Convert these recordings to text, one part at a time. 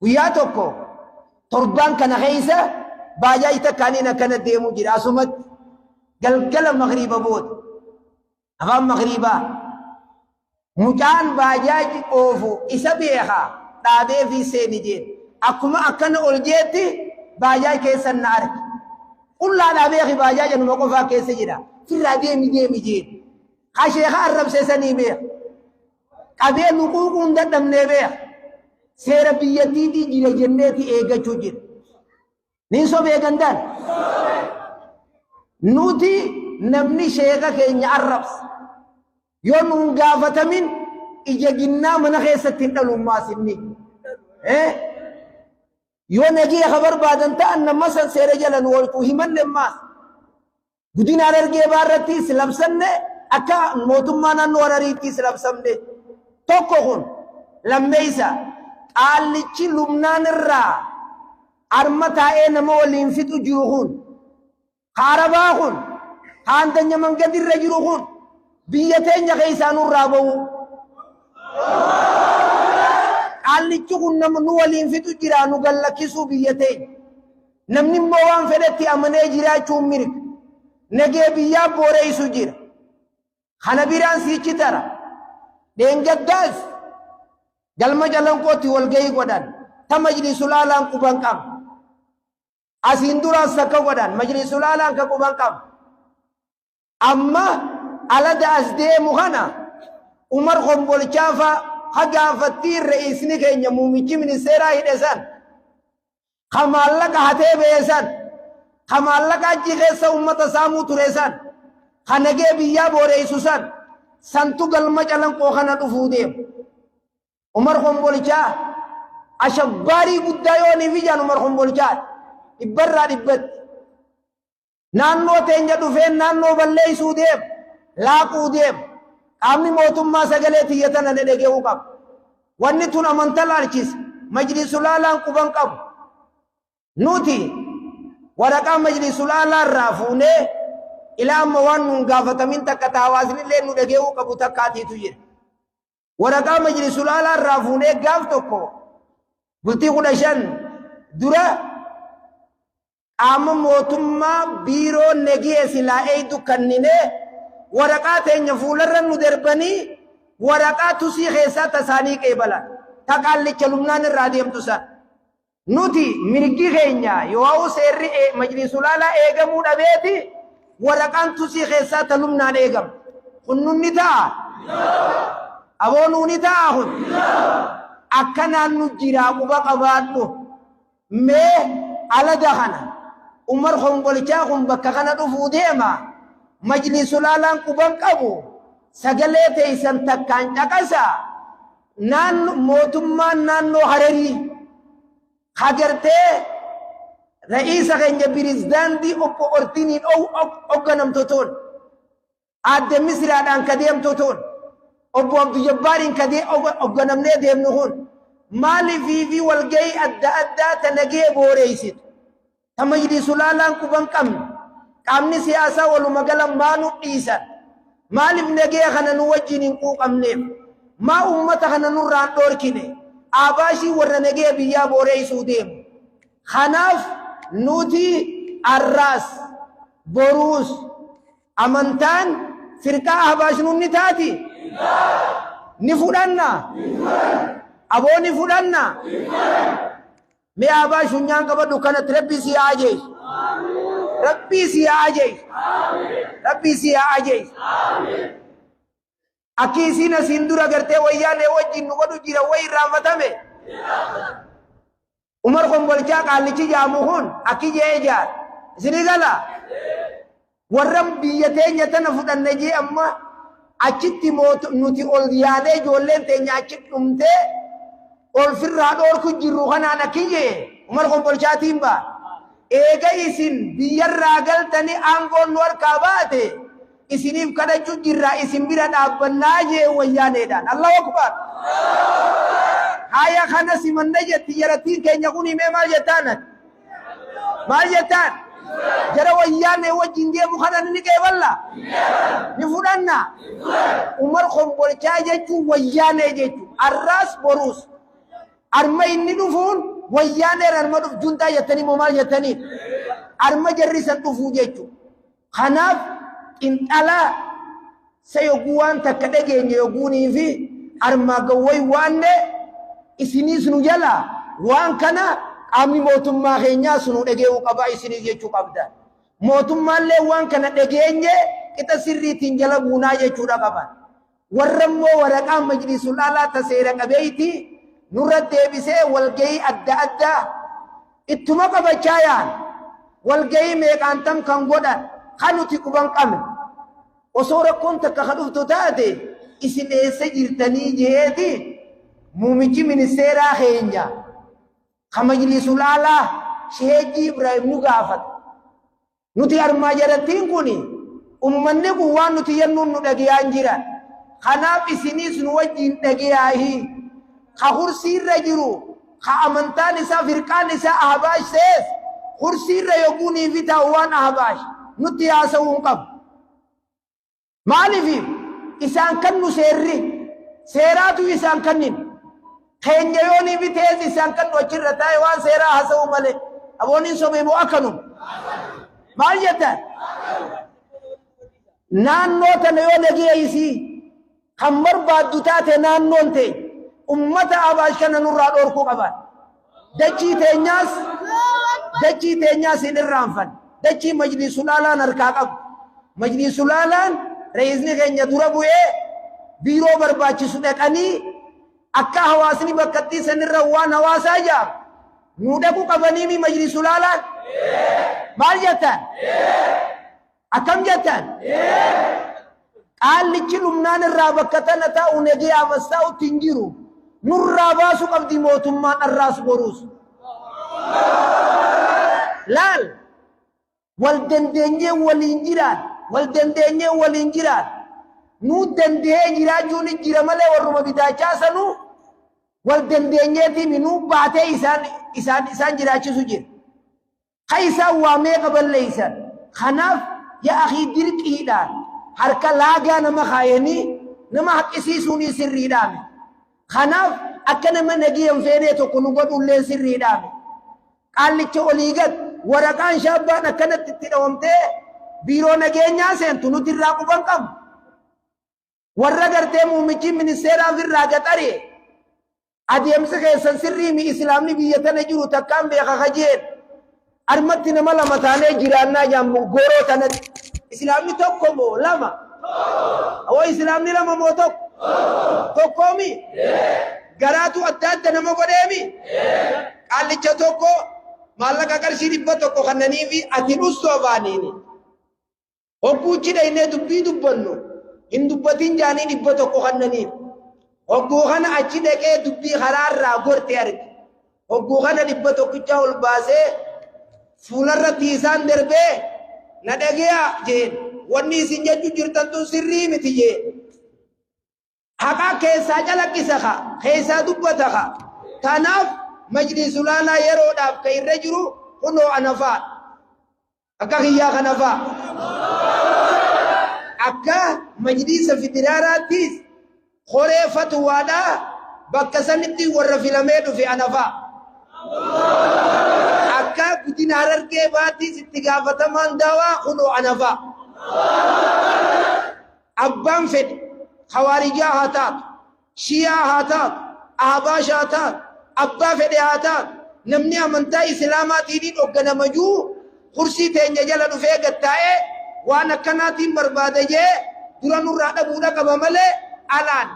وياتوكو تربان كان غيسة باجايتا كانينا كانت ديمو جرا سمت قل مغربة بود أغام مغربة مجان باجاج أوفو إسا بيخا تابي في سيني جين أكما أكن أولجيتي باجاج كيسا نارك قل لا نابيخي باجاج نمقفا كيسا جرا فرا ديمي جين خاشيخا الرب سيساني بيخ قبي نقوقون دم نبيخ سير بيتي دي جرا جنتي إيغا چوجين نيسو بيغندان نوتي نمني شيخا كيني عربس يوم غافة من إجاقنا من خيستين الأمة سني يوم نجي خبر بعد أنت أن مصر سيرجلا نولكو همن الناس بدين على الجبارتي سلام سنة أكا موتمانا نوراريتي سلام سنة توكوهن لمبيسا قال لكي لبنان الرا أرمتا إنما ولينفتو جروهن خارباهن خاندن يمن قدر رجروهن بيتين يغيسان الرابو قال لكي نمنو ولينفتو جرانو قال لكيسو بيتين نمني موان فدتي أمني جراچو مرك نجي بيا بوريسو جر خنبيران سيچي ترى دينجداز جلما جلن قوتي والغي قدان تمجلس الالان قبانكم أسندورا سكا قدان مجلس الالان كقبانكم أما على دأسدي مخانا عمر خمبول شافا حقا فتير رئيسني كي نموميكي من السيرا هدسان خمالك هاتي بيسان خمالك أجي غيسا أمتا سامو تريسان خانگي بيا بوريسوسان سنتو قلما جلن قوخانا تفوديم عمر خمبول شاف أشباري قدايوني في جان عمر خمبول شاف إبرا إبت نانو تنجا دفين نانو بليسو ديم لاقو ديم أمني موتم ما سجلتي يتنا ندعو كم ونتون أمانتال أركيس مجلس الأعلى كوبان كم نوتي ورقة مجلس الأعلى رافونه إلى موان غافة من تكتاوازن لين ندعو كبوتا كاتي تجير ورقة مجلس الأعلى رافونه غافتوكو بلتي خداشان درا أم موتم ما بيرو نجيه سلا أيدو كننه ورقات ينفولر ندربني ورقات سيخيسا تساني كيبلا تقال لكلمنان الراديم تسا نوتي مرقي غينيا يواو سيري مجلس الأعلى إيغمون أبيتي ورقان سيخيسا تلمنان إيغم خنون نتا أبونو نتا هن أكنا نجيرا قبقباتو مي على دخنا عمر خنقل شاخن بكخنا رفوديما مجلس الأعلى كوبان كابو سجلت إنسان تكان تكاسا نان موتما نانو هرري خاطرته رئيس خنجة بريزدان دي أو أرتينين أو كنام توتون عاد مصر عن كديم توتون أبو عبد الجبار كدي أو كنام نديم نهون مالي في والجاي أدى تنجي بوريسيت تمجلس الأعلى كوبان كام كامني سياسة ولو مقالا ما نقيسا ما لبنجي خنا نوجين نقوق أمنيم ما أمتا خنا نوران دوركيني آباشي ورنجي بيا بوري سوديم خناف نوتي الراس بروس أمنتان فرقا آباش نونتاتي نفودنا أبو نفودنا مي آباش نيان كبدو كانت ربي سياجي ربي سياجي ربي سياجي أكيسينا سندورا کرتے ويانے وجی نوڑو جیرا وی رامتا میں عمر خمبل چاک آلیچی جاموہن اکی جے جار سنی گلا ورم بیتیں یتن فتن نجی اما اچتی موت نوتی اول دیانے جولین تینیا اچت نمتے اور پھر رادور کو جیرو خنانا کی جے عمر خمبل چاہتیم با Ega isin biyar ragal tani anggon luar kabate isinif kada jujirra isin bira dhaabbanaaje wayyaneedhaan Allahu akbar haya kana simanna jetti yaratiin keenya kun himee maal jettaan jara wayyaane wajjin deemu kana ni qeeballa ni fudhanna Umar khombolchaa jechuun wayyaane jechuun arraas boruus arma inni dhufuun wayyaaneen arma dhuf juntaa jettanii moo maal jettanii arma jarrisan dhufuu jechuudha. Kanaaf xinxalaa sa yogguu waan takka dhageenye yogguunii fi armaa gawway waanne isiniis nu jala waan kana qaamni mootummaa keenyaa sunu dhagee'uu qabaa isiniis jechuu qabda. Mootummaallee waan kana dhageenye qixa sirriitiin jala buunaa jechuudha qaban. Warra immoo waraqaan majlisul alaa taseera qabeeyti nurra deebisee walgahii adda addaa ittuma qabachaa yaan walgahii meeqaan tam kan godhan kan nuti quban qabne osoo rakkoon takka ka dhuftu taate isin eessa jirtanii jeeti muumichi ministeeraa keenya ka majlisul alaa Sheekh Ibrahim nu gaafata. Nuti armaa jarattiin kuni ummanni kun waan nuti yennuun nu dhagayaan jiran. Kanaaf isinis nu wajjin dhagayaahi ka kursiirra jiru ka amantaan isaa firqaan isaa ahbaash sees kursiirra yogguunii fi taa'u waan ahbaash nutti haasa'uun qabu. Maaliif isaan kan nu seerri seeraatu isaan kannin keenya yoonii fi tees isaan kan nu achirra taa'e waan seeraa haasa'u malee abooniin sobee moo akkanum maal jettan naannoo tana yoo dhageessii kan barbaaddu taate naannoon ta'e ummata ahbaash kana nurraa dhorkuu qaban. Dachii teenyaas hin irraanfan. Dachii majlisul alaan harkaa qabu. Majlisul alaan reisni keenya dura bu'ee biiroo barbaachisu dhaqanii akka hawaasni bakkattii sanirra waan hawaasaa ijaaru nuu dhaquu qabanii majlisul alaan maal jettan akkam jettan qaallichi lumnaan irraa bakka tana taa'u negee amastaa'utti hin jiru nurraa baasuu qabdi mootummaan dharraas boruus laal wal dandeenyee waliin jiraan nuu dandee jiraachuun jira malee warruma bitaachaa sanuu wal dandeenyeetiin nuu baatee isaan jiraachisu jira ka isaan waamee qaballeeysan. Kanaaf yaa akhii dirqiidhaan harka laagaa nama kaayanii nama haqqisiisuunii sirriidhaame. Kanaaf akka nama nagiyan feenee tokko nu godhullee sirriidhaame. Qaallicha olii gad waraqaan shaabbaan akkanatti itti dhawamtee biiroo nageenyaa seentu nuti irraa quban qabu. Warra gartee muummichi ministeeraaf irraa gaxaree adeemsa keessan sirriimi islaamni biyya tana jiru takkaan beeka kajeen armatti nama lama taanee jiraannaa jaammu gooroo tanatti islaamni tokko moo lama awoo islaamni lama moo tokkoomi garaatu adda adda nama godheemi qaallicha tokko maallaqa qarshii 100 kannanii fi ati dhustoo baaniini hogguuchi dhaynee dubbii dubbannu hin dubbatin jaanii 100 kannanii hogguu kana achi dhaqee dubbii karaarraa gorte arge hogguu kana 100 ol baasee fuularratti isaan darbee na dhageeyaa jeen wanni isin jechuu jirtan tun sirrii miti jeen haqaa keessaa calaqqisa ka keessaa dubbata ka tanaaf majlisul alaa yeroodhaaf ka irra jiru kunoo anafaa akka kiyyaa kanafaa akka majlisa federaalaattis koree fatwaadhaa bakka sanitti warra filamee dhufe anafaa akka guddina Harargee baattis itti gaafatamaan daawaa kunoo anafaa abbaan fedhe khawaarijaa haa taatu shiyaa haa taatu ahbaash haa taatu abbaa fedhe haa taatu namni amantaa islaamaatiin hoogganamajuu kursii teenya jala dhufee gattaa'ee waan akkanaatiin barbaada jee dura nurraa dhabuudha qaba malee alaan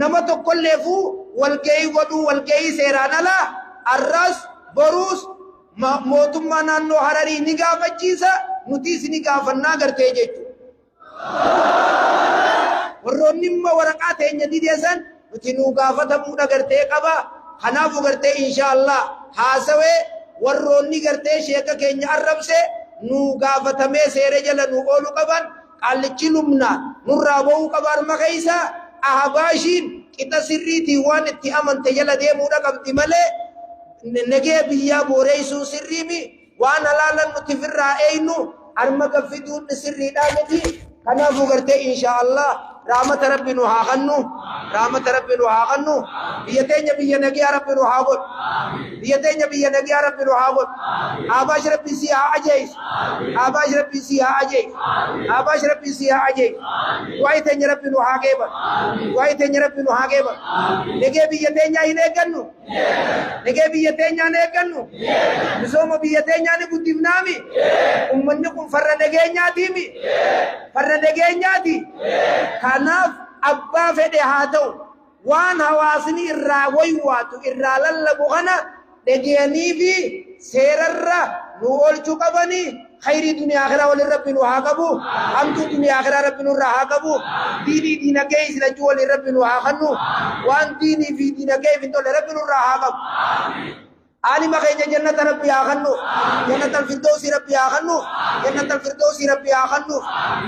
nama tokkolleefuu walgahii godhuu walgahii seeraan alaa arras boruus mootummaa naannoo Hararii ni gaafachiisa nutis ni gaafannaa gartee jechuudha. Warroonni immoo waraqaa teenya dideessan nuti nuu gaafatamuudha gartee qaba. Kanaafuu gartee inshaallah haasawee warroonni gartee sheeka keenya arrabse nuu gaafatamee seera jala nuu oolu qaban qaallichi lumna nurraa ba'uu qabaan makeeysa ahbaashiin qixa sirriitii waan itti amante jala deemuudha qabdi malee negee biyyaa booreessuu sirriimi waan halaalan nuti firraa eeynu arma gaffiduun sirriidhaa miti. Kanaafuu gartee inshaallah rahmata rabbi nu haa kennu. رحمة رب نوحاقنو بيتين بيا نجيا رب نوحاقل بيتين بيا نجيا رب نوحاقل آباش ربي سيها عجيز آباش ربي سيها عجيز آباش ربي سيها عجيز وعيتين رب نوحاقيبا وعيتين رب نوحاقيبا نجي بيتين ينيقنو نجي بيتين ينيقنو نسوم بيتين ينقدمنامي أمنكم فرد نجينياتيمي فرد نجينياتي كناف أبا فدي هاتو وان هواسني الراوي واتو الرالل بغنا نجيني في سير الرا نقول شكبني خير الدنيا آخرة وللرب نوحاقبو حمد الدنيا آخرة رب نوحاقبو ديني دينا كيس لجوه للرب نوحاقنو وان ديني في دينا كيف انتو لرب نوحاقبو عالم خيجة جنة ربي آخنو جنة الفردوس ربي آخنو جنة الفردوس ربي آخنو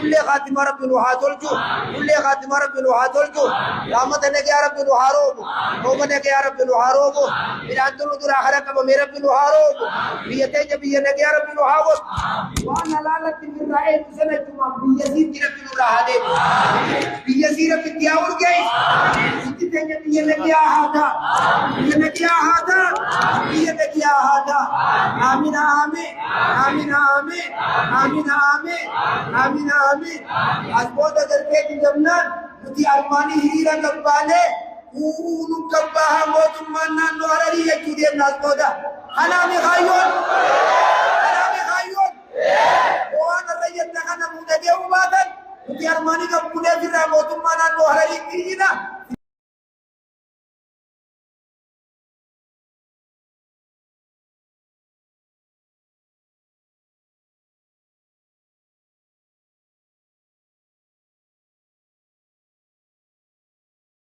كل خاتم ربي نوحاتولجو كل خاتم ربي نوحاتولجو رحمة نك يا ربي نوحاروبو توبة نك يا ربي نوحاروبو بلان تلو در آخرة كما مي ربي نوحاروبو بيتين بيا نك يا ربي نوحاروبو وانا لالت من رأي سنة جمع بيزيد ربي نوحادي بيزيد ربي تياور جيس بيتين بيا نك يا هادا بيا نك يا هادا بيدك يا هذا آمين آمين آمين آمين آمين آمين آمين آمين أسبوع دركة جمنان متي أرماني هيرا كبالة ونكبها موت منا نوراري يكيدين أسبوع أنا مخايون أنا مخايون وانا رجعت لنا مودة وبعدين متي أرماني كبولة في رموت منا نوراري يكيدين